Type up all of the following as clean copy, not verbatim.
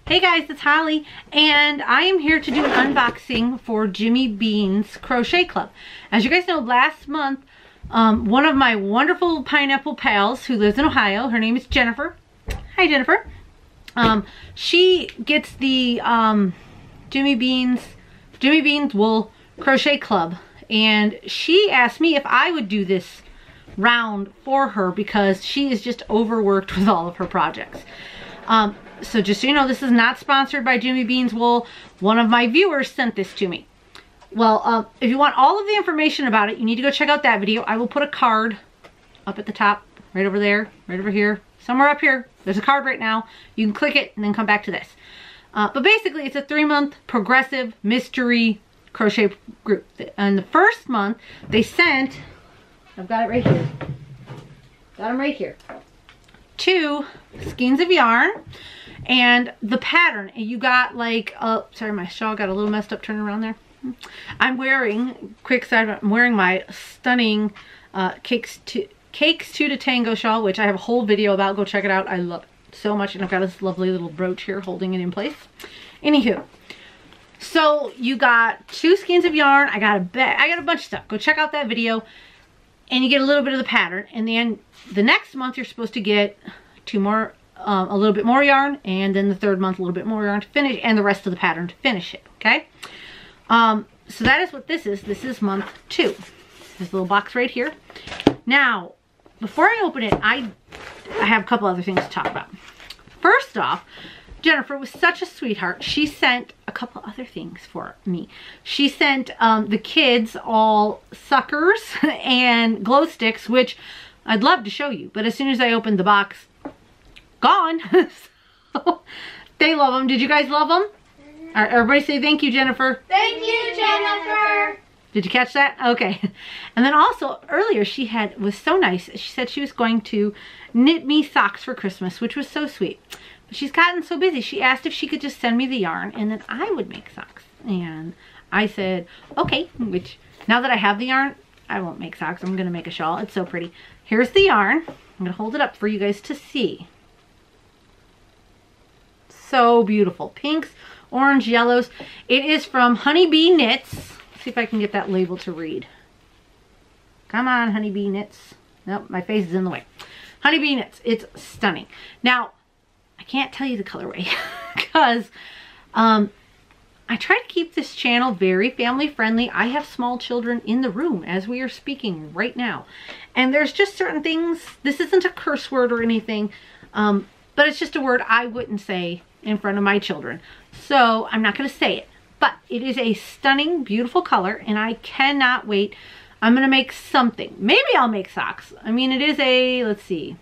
Hey guys, it's Holly, and I am here to do an unboxing for Jimmy Bean's Crochet Club. As you guys know, last month, one of my wonderful pineapple pals who lives in Ohio, her name is Jennifer. Hi, Jennifer. She gets the Jimmy Bean's Wool Crochet Club, and she asked me if I would do this round for her because she is just overworked with all of her projects. So just so you know, this is not sponsored by Jimmy Bean's Wool. One of my viewers sent this to me. Well, if you want all of the information about it, you need to go check out that video. I will put a card up at the top, right over there, right over here, somewhere up here. There's a card right now. You can click it and then come back to this. But basically, it's a 3-month progressive mystery crochet group. And the first month, they sent, I've got it right here. Got them right here. 2 skeins of yarn. And the pattern, you got like, sorry, my shawl got a little messed up turning around there. I'm wearing, quick side, I'm wearing my stunning Cakes 2 to Tango shawl, which I have a whole video about. Go check it out. I love it so much. And I've got this lovely little brooch here holding it in place. Anywho, so you got 2 skeins of yarn. I got a bunch of stuff. Go check out that video. And you get a little bit of the pattern. And then the next month, you're supposed to get 2 more, a little bit more yarn, and then the 3rd month a little bit more yarn to finish, and the rest of the pattern to finish it. Okay, so that is what this is. This is month 2. This little box right here. Now, before I open it, I have a couple other things to talk about. First off, Jennifer was such a sweetheart. She sent a couple other things for me. She sent the kids all suckers and glow sticks, which I'd love to show you, but as soon as I opened the box, gone. So they love them. Did you guys love them? All right, everybody say thank you, Jennifer. Thank you, Jennifer. Did you catch that? Okay. And then also earlier she was so nice. She said she was going to knit me socks for Christmas, which was so sweet. But she's gotten so busy. She asked if she could just send me the yarn and then I would make socks. And I said, okay, which now that I have the yarn, I won't make socks. I'm going to make a shawl. It's so pretty. Here's the yarn. I'm going to hold it up for you guys to see. So beautiful. Pinks, orange, yellows. It is from Honeybee Knits. Let's see if I can get that label to read. Come on, Honeybee Knits. Nope, my face is in the way. Honeybee Knits. It's stunning. Now, I can't tell you the colorway because I try to keep this channel very family friendly. I have small children in the room as we are speaking right now. And there's just certain things. This isn't a curse word or anything, but it's just a word I wouldn't say in front of my children. So I'm not going to say it. But it is a stunning, beautiful color, and I cannot wait. I'm going to make something. Maybe I'll make socks. I mean, it is a, let's see,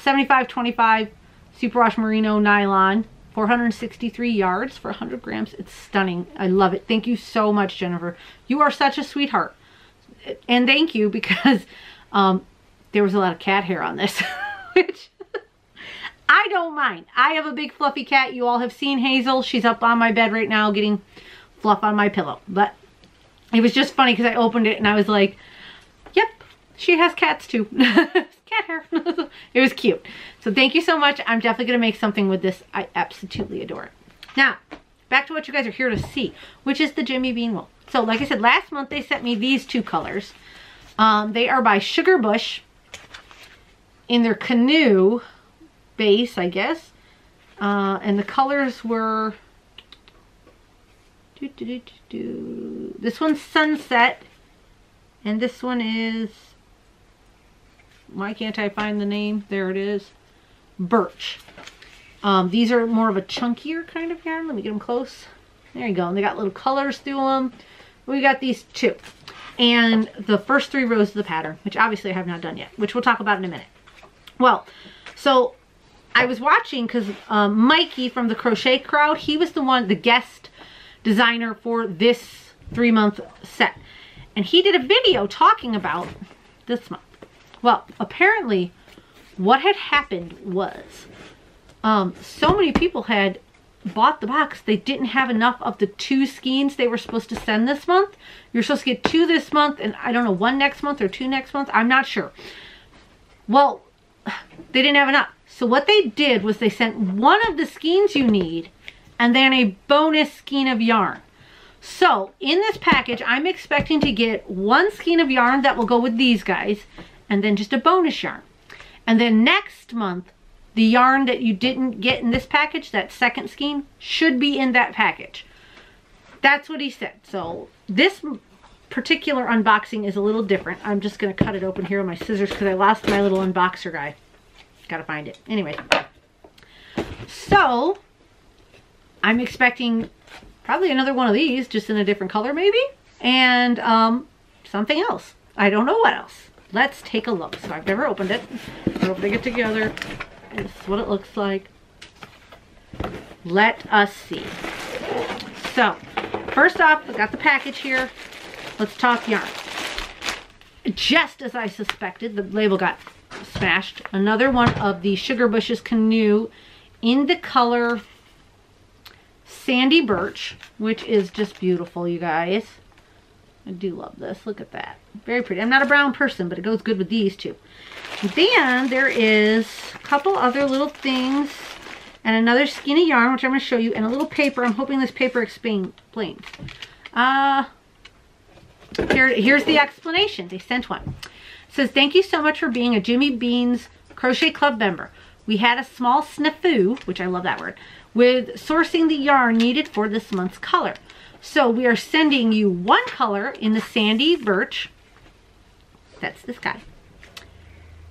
75-25 superwash merino nylon, 463 yards for 100 grams. It's stunning. I love it. Thank you so much, Jennifer. You are such a sweetheart. And thank you because there was a lot of cat hair on this, which I don't mind. I have a big fluffy cat. You all have seen Hazel. She's up on my bed right now getting fluff on my pillow. But it was just funny because I opened it and I was like, yep, she has cats too. Cat hair. It was cute. So thank you so much. I'm definitely going to make something with this. I absolutely adore it. Now, back to what you guys are here to see, which is the Jimmy Bean Wool. So like I said, last month they sent me these 2 colors. They are by Sugar Bush in their canoe base, I guess. And the colors were this one's Sunset, and this one is, why can't I find the name? There it is. Birch. These are more of a chunkier kind of yarn. Let me get them close. There you go. And they got little colors through them. We got these 2. And the first 3 rows of the pattern, which obviously I have not done yet, which we'll talk about in a minute. Well, so I was watching because Mikey from the Crochet Crowd, he was the guest designer for this 3-month set. And he did a video talking about this month. Well, apparently what had happened was so many people had bought the box. They didn't have enough of the 2 skeins they were supposed to send this month. You're supposed to get 2 this month and I don't know, 1 next month or 2 next month. I'm not sure. Well, they didn't have enough. So what they did was they sent one of the skeins you need and then a bonus skein of yarn. So in this package, I'm expecting to get one skein of yarn that will go with these guys and then just a bonus yarn. And then next month, the yarn that you didn't get in this package, that second skein, should be in that package. That's what he said. So this particular unboxing is a little different. I'm just going to cut it open here with my scissors because I lost my little unboxer guy. Gotta find it. Anyway. So, I'm expecting probably another one of these, just in a different color maybe. And something else. I don't know what else. Let's take a look. So I've never opened it. We're opening it together. This is what it looks like. Let us see. So, first off, we got the package here. Let's talk yarn. Just as I suspected, the label got smashed. Another one of the Sugar Bushes Canoe in the color Sandy Birch, which is just beautiful, you guys. I do love this. Look at that. Very pretty. I'm not a brown person, but it goes good with these two. Then there is a couple other little things and another skein of yarn, which I'm going to show you, and a little paper. I'm hoping this paper explains. Here's the explanation. They sent one. It says, thank you so much for being a Jimmy Beans Crochet Club member. We had a small snafu, which I love that word, with sourcing the yarn needed for this month's color. So we are sending you one color in the Sandy Birch, that's this guy,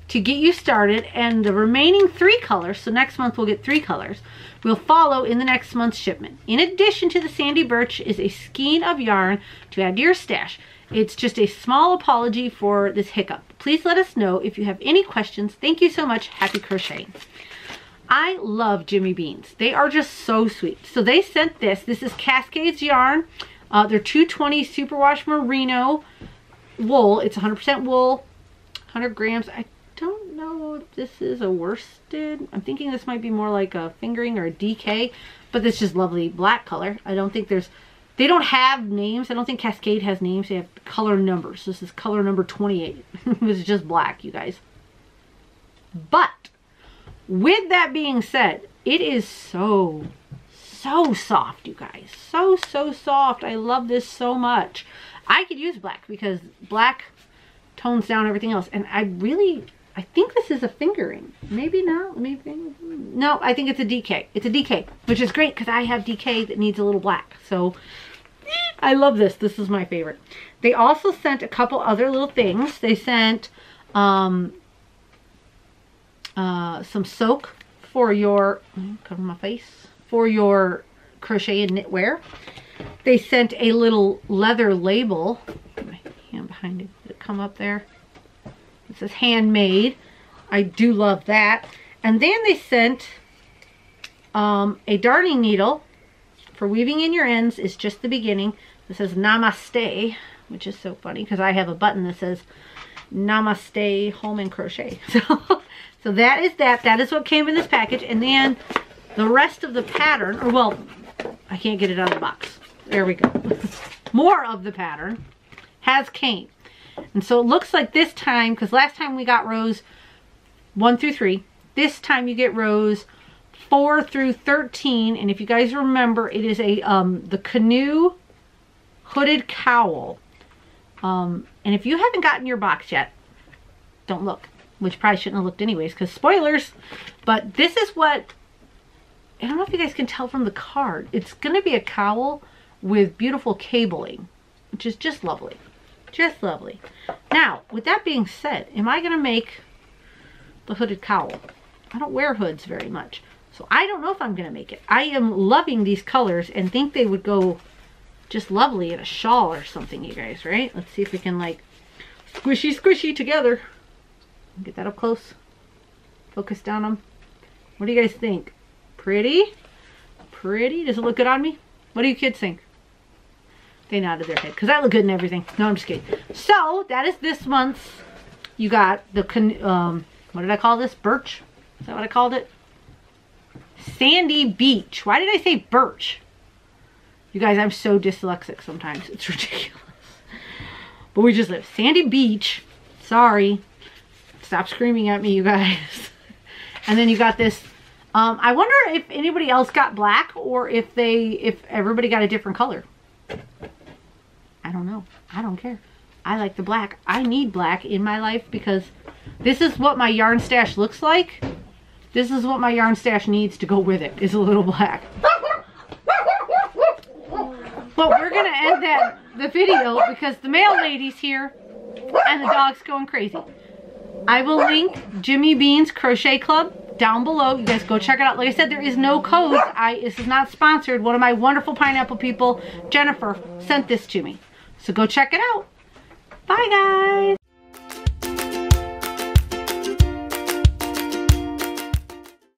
to get you started, and the remaining 3 colors, so next month we'll get 3 colors, will follow in the next month's shipment. In addition to the Sandy Birch is a skein of yarn to add to your stash. It's just a small apology for this hiccup. Please let us know if you have any questions. Thank you so much. Happy crocheting. I love Jimmy Beans. They are just so sweet. So they sent this. This is Cascades yarn. They're 220 superwash merino wool. It's 100% wool, 100 grams. I don't know if this is a worsted. I'm thinking this might be more like a fingering or a DK, but this is just lovely black color. I don't think they don't have names. I don't think Cascade has names. They have color numbers. This is color number 28. This is just black, you guys. But with that being said, it is so soft, you guys. So soft. I love this so much. I could use black because black tones down everything else. And I think this is a fingering. Maybe not. No, I think it's a DK. It's a DK, which is great because I have DK that needs a little black. So I love this. This is my favorite. They also sent a couple other little things. They sent some soak for your, cover my face, for your crochet and knitwear. They sent a little leather label. Put my hand behind it. Did it come up there? It says handmade. I do love that. And then they sent a darning needle for weaving in your ends. Is just the beginning. This says Namaste, which is so funny because I have a button that says Namaste Home and Crochet. So that is that. That is what came in this package. And then the rest of the pattern, or well, I can't get it out of the box. There we go. More of the pattern has came. And so it looks like this time, because last time we got rows 1 through 3. This time you get rows 4 through 13. And if you guys remember, it is a the Canoe hooded cowl. And if you haven't gotten your box yet, don't look. Which probably shouldn't have looked anyways, because spoilers. But this is what, I don't know if you guys can tell from the card. It's going to be a cowl with beautiful cabling, which is just lovely. Just lovely. Now, with that being said, am I going to make the hooded cowl? I don't wear hoods very much, so I don't know if I'm going to make it. I am loving these colors and think they would go just lovely in a shawl or something, you guys, right? Let's see if we can like squishy together. Get that up close. Focus down on them. What do you guys think? Pretty? Pretty? Does it look good on me? What do you kids think? They nodded their head because I look good and everything. No, I'm just kidding. So that is this month's. You got the what did I call this? Birch? Is that what I called it? Sandy Beach. Why did I say birch? You guys, I'm so dyslexic sometimes. It's ridiculous. But we just live. Sandy Beach. Sorry. Stop screaming at me, you guys. And then you got this, I wonder if anybody else got black or if everybody got a different color. I don't know. I don't care. I like the black. I need black in my life because this is what my yarn stash looks like. This is what my yarn stash needs to go with it, is a little black. But we're going to end the video because the mail lady's here and the dog's going crazy. I will link Jimmy Bean's Crochet Club down below. You guys go check it out. Like I said, there is no code. This is not sponsored. One of my wonderful pineapple people, Jennifer, sent this to me. So go check it out. Bye, guys.